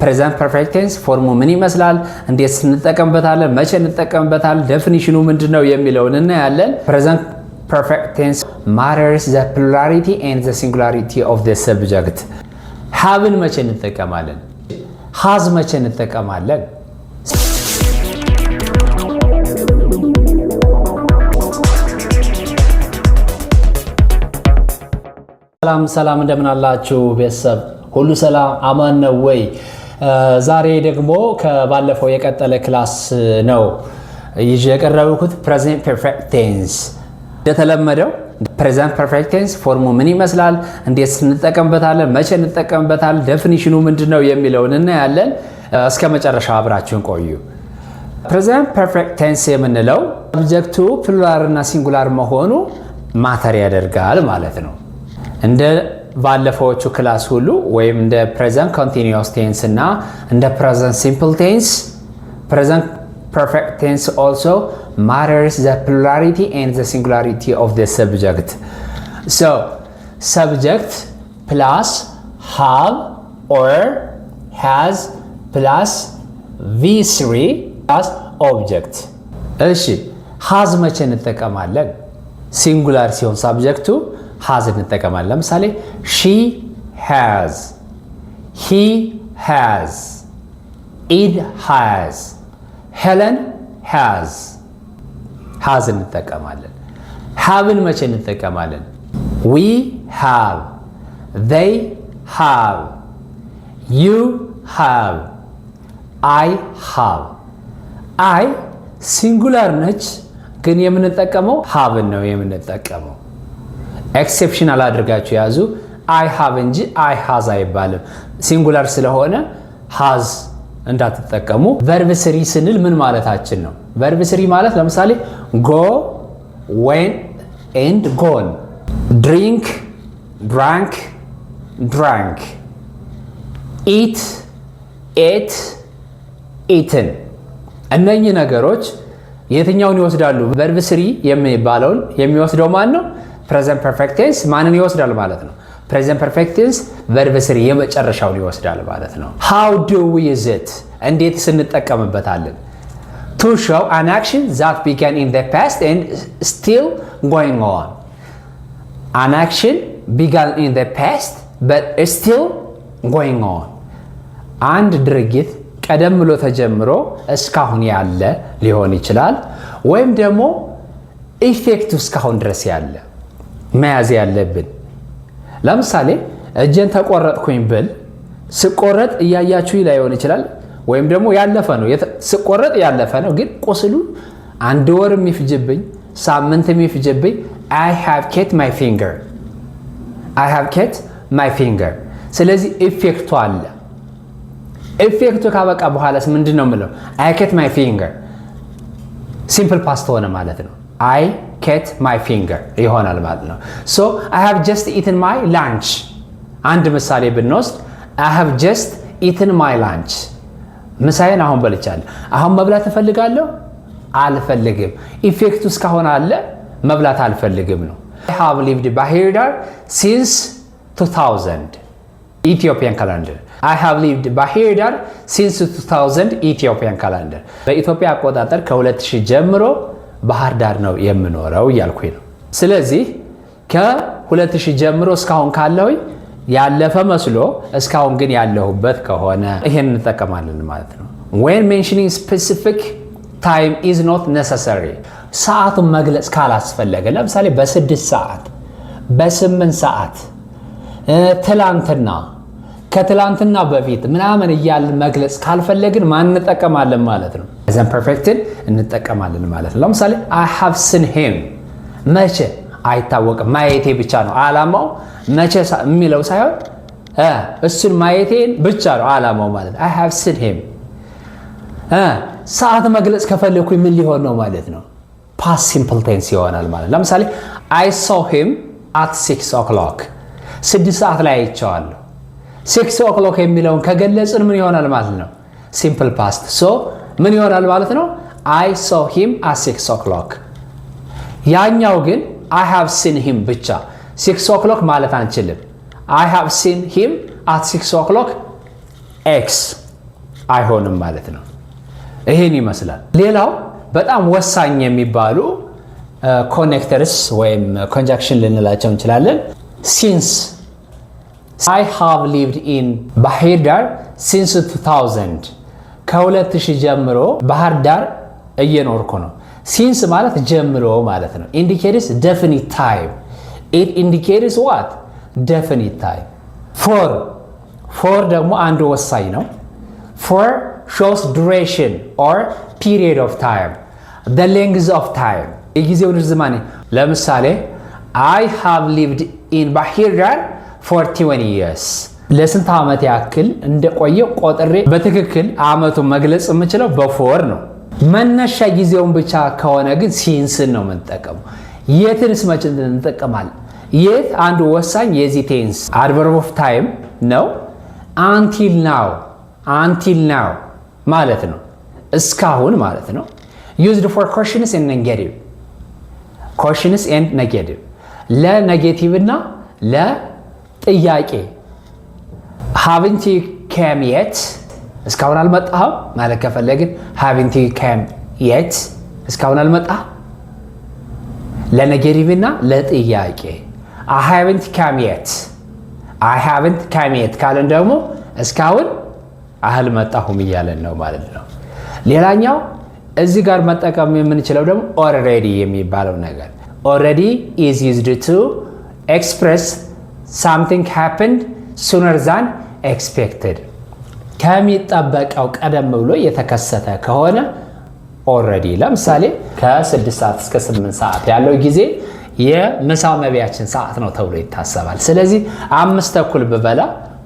ፕሬዘንት ፐርፌክት ቴንስ ፎርሙ ምን ይመስላል፣ እንዴት እንጠቀምበታለን፣ መቼ እንጠቀምበታለን፣ ዴፊኒሽኑ ምንድነው የሚለውን እናያለን። ፕሬዘንት perfect tense matters the plurality and the singularity of the subject. haveን መቼ እንጠቀማለን? has መቼ እንጠቀማለን? ሰላም እንደምን አላችሁ ቤተሰብ? ሁሉ ሰላም አማን ነው ወይ? ዛሬ ደግሞ ከባለፈው የቀጠለ ክላስ ነው ይዤ የቀረብኩት present perfect tense። እንደተለመደው present perfect tense ፎርሙ ምን ይመስላል፣ እንዴት እንጠቀምበታለን፣ መቼ እንጠቀምበታለን፣ ዴፊኒሽኑ ምንድነው የሚለውን እናያለን። እስከ መጨረሻው አብራችሁን ቆዩ። present perfect tense የምንለው ሰብጀክቱ ፕሉራል እና ሲንጉላር መሆኑ ማተር ያደርጋል ማለት ነው። እንደ ባለፈዎቹ ክላስ ሁሉ ወይም እንደ present continuous tense እና እንደ present simple tense present perfect tense also matters the plurality and the singularity of the subject. So subject plus have or has plus v3 plus object. እሺ has መቼ እንጠቀማለን? ሲንጉላር ሲሆን ሳብጀክቱ has እንጠቀማለን። ለምሳሌ she has, he has, it has, Helen has እንጠቀማለን። haveን መቼ እንጠቀማለን? we have, they have, you have, I have። I ሲንጉላር ነች ግን የምንጠቀመው haveን ነው የምንጠቀመው። ኤክሴፕሽናል አድርጋችሁ ያዙ። I have እንጂ I has አይባልም። ሲንጉላር ስለሆነ has እንዳትጠቀሙ። ቨርብ ስሪ ስንል ምን ማለታችን ነው? ቨርብ ስሪ ማለት ለምሳሌ go, went and gone፣ drink, drank, drank፣ eat, ate, eaten። እነኚህ ነገሮች የትኛውን ይወስዳሉ? ቨርብ ስሪ የሚባለውን የሚወስደው ማን ነው? present perfect tense ማንን ይወስዳል ማለት ነው? present perfect tense verb 3 የመጨረሻውን ይወስዳል ማለት ነው። how do we use it? እንዴት እንጠቀምበታለን? to show an action that began in the past and still going on. an action began in the past but is still going on. አንድ ድርጊት ቀደም ብሎ ተጀምሮ እስካሁን ያለ ሊሆን ይችላል፣ ወይም ደግሞ ኢፌክቱ እስካሁን ድረስ ያለ መያዝ ያለብን። ለምሳሌ እጄን ተቆረጥኩኝ ብል ስቆረጥ እያያችሁ ላይሆን ይችላል፣ ወይም ደግሞ ያለፈ ነው ስቆረጥ ያለፈ ነው፣ ግን ቁስሉ አንድ ወር የሚፍጅብኝ ሳምንት የሚፍጅብኝ I have cut my finger, I have cut my finger። ስለዚህ ኢፌክቱ አለ። ኢፌክቱ ካበቃ በኋላስ ምንድነው የምለው? I cut my finger ሲምፕል ፓስት ሆነ ማለት ነው። I cut my finger ይሆናል ማለት ነው። so I have just eaten my lunch። አንድ ምሳሌ ብንወስድ I have just eaten my lunch፣ ምሳዬን አሁን በልቻለሁ። አሁን መብላት እፈልጋለሁ? አልፈልግም። ኢፌክቱ እስካሁን አለ፣ መብላት አልፈልግም ነው። I have lived by here since 2000 Ethiopian calendar። I have lived by here since 2000 Ethiopian calendar። በኢትዮጵያ አቆጣጠር ከ2000 ጀምሮ ባህር ዳር ነው የምኖረው እያልኩኝ ነው። ስለዚህ ከ2000 ጀምሮ እስካሁን ካለው ያለፈ መስሎ እስካሁን ግን ያለሁበት ከሆነ ይሄን እንጠቀማለን ማለት ነው። when mentioning specific time is not necessary። ሰዓቱን መግለጽ ካላስፈለገ ለምሳሌ በ6 ሰዓት በ8 ሰዓት ትላንትና ከትላንትና በፊት ምናምን እያልን መግለጽ ካልፈለግን ማን እንጠቀማለን ማለት ነው? present perfectን እንጠቀማለን ማለት ነው። ለምሳሌ I have seen him መቼ አይታወቅም፣ ማየቴ ብቻ ነው ዓላማው። መቼ የሚለው ሳይሆን እሱን ማየቴን ብቻ ነው ዓላማው ማለት ነው። I have seen him። ሰዓት መግለጽ ከፈለኩኝ ምን ሊሆን ነው ማለት ነው? past simple tense ይሆናል ማለት። ለምሳሌ I saw him at 6 o'clock 6 ሰዓት ላይ አይቼዋለሁ። 6 o'clock የሚለውን ከገለጽን ምን ይሆናል ማለት ነው? simple past። so ምን ይሆናል ማለት ነው? I saw him at 6 o'clock። ያኛው ግን I have seen him ብቻ 6 o'clock ማለት አንችልም። I have seen him at 6 o'clock x አይሆንም ማለት ነው። ይሄን ይመስላል። ሌላው በጣም ወሳኝ የሚባሉ ኮኔክተርስ ወይም ኮንጃክሽን ልንላቸው እንችላለን። ሲንስ I have lived in ባህር ዳር since 2000 ከ2000 ጀምሮ ባህር ዳር እየኖርኩ ነው። ሲንስ ማለት ጀምሮ ማለት ነው። ኢንዲኬትስ definite time. It indicates what? Definite time. for ደግሞ አንዱ ወሳኝ ነው። for shows duration or period of time. The length of time. የጊዜውን ርዝማኔ። ለምሳሌ I have lived in ባህር ዳር for 20 years. ለስንት ዓመት ያክል እንደቆየው ቆጥሬ በትክክል ዓመቱን መግለጽ የምችለው በፎር ነው። መነሻ ጊዜውን ብቻ ከሆነ ግን ሲንስን ነው የምንጠቀመው። የትንስ መቼ እንጠቀማለን? የት አንዱ ወሳኝ የዚህ ቴንስ adverb of time ነው። until now ማለት ነው፣ እስካሁን ማለት ነው። used for questions and negative. questions and negative ለኔጌቲቭ እና ለጥያቄ። haven't you come yet እስካሁን አልመጣህም ማለት ከፈለግን haven't you come yet እስካሁን አልመጣህ። ለኔጌቲቭ እና ለጥያቄ I haven't come yet ካለን ደግሞ እስካሁን አልመጣሁም እያለን ነው ማለት ነው። ሌላኛው እዚህ ጋር መጠቀም የምንችለው ደግሞ already የሚባለው ነገር already is used to express something happened sooner than expected. ከሚጠበቀው ቀደም ብሎ የተከሰተ ከሆነ already ለምሳሌ ከ6 ሰዓት እስከ 8 ሰዓት ያለው ጊዜ የምሳ መብያችን ሰዓት ነው ተብሎ ይታሰባል። ስለዚህ 5:30 ብበላ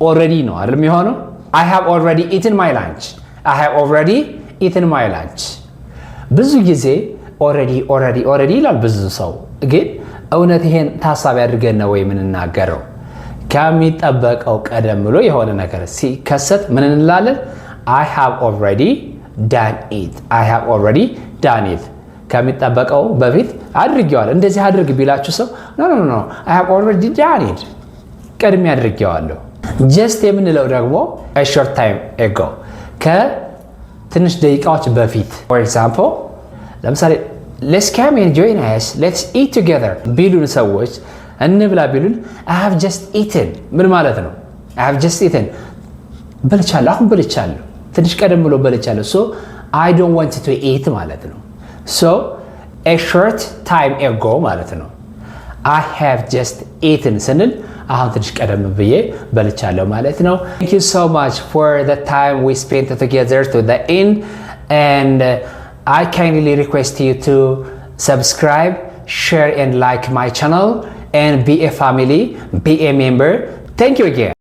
already ነው አይደል የሚሆነው? I have already eaten my lunch. ብዙ ጊዜ already ይላል ብዙ ሰው። ግን እውነት ይሄን ታሳቢ አድርገን ነው ወይ የምንናገረው? ከሚጠበቀው ቀደም ብሎ የሆነ ነገር ሲከሰት ምን እንላለን? I have already done it. ከሚጠበቀው በፊት አድርጌዋለሁ። እንደዚህ አድርግ ቢላችሁ ሰው no I have already done it ቀድሜ አድርጌዋለሁ። just የምንለው ደግሞ a short time ago ከትንሽ ደቂቃዎች በፊት። for example ለምሳሌ let's come and join us, let's eat together ቢሉን ሰዎች እንብላ ቢሉን I have just eaten ምን ማለት ነው? I have just eaten በልቻለሁ፣ አሁን በልቻለሁ፣ ትንሽ ቀደም ብሎ በልቻለሁ። so I don't want to eat ማለት ነው። so a short time ago ማለት ነው። I have just eaten ስንል አሁን ትንሽ ቀደም ብዬ በልቻለሁ ማለት ነው። Thank you so much for the time we spent together to the end, and I kindly request you to subscribe, share and like my channel and be a family, be a member. Thank you again.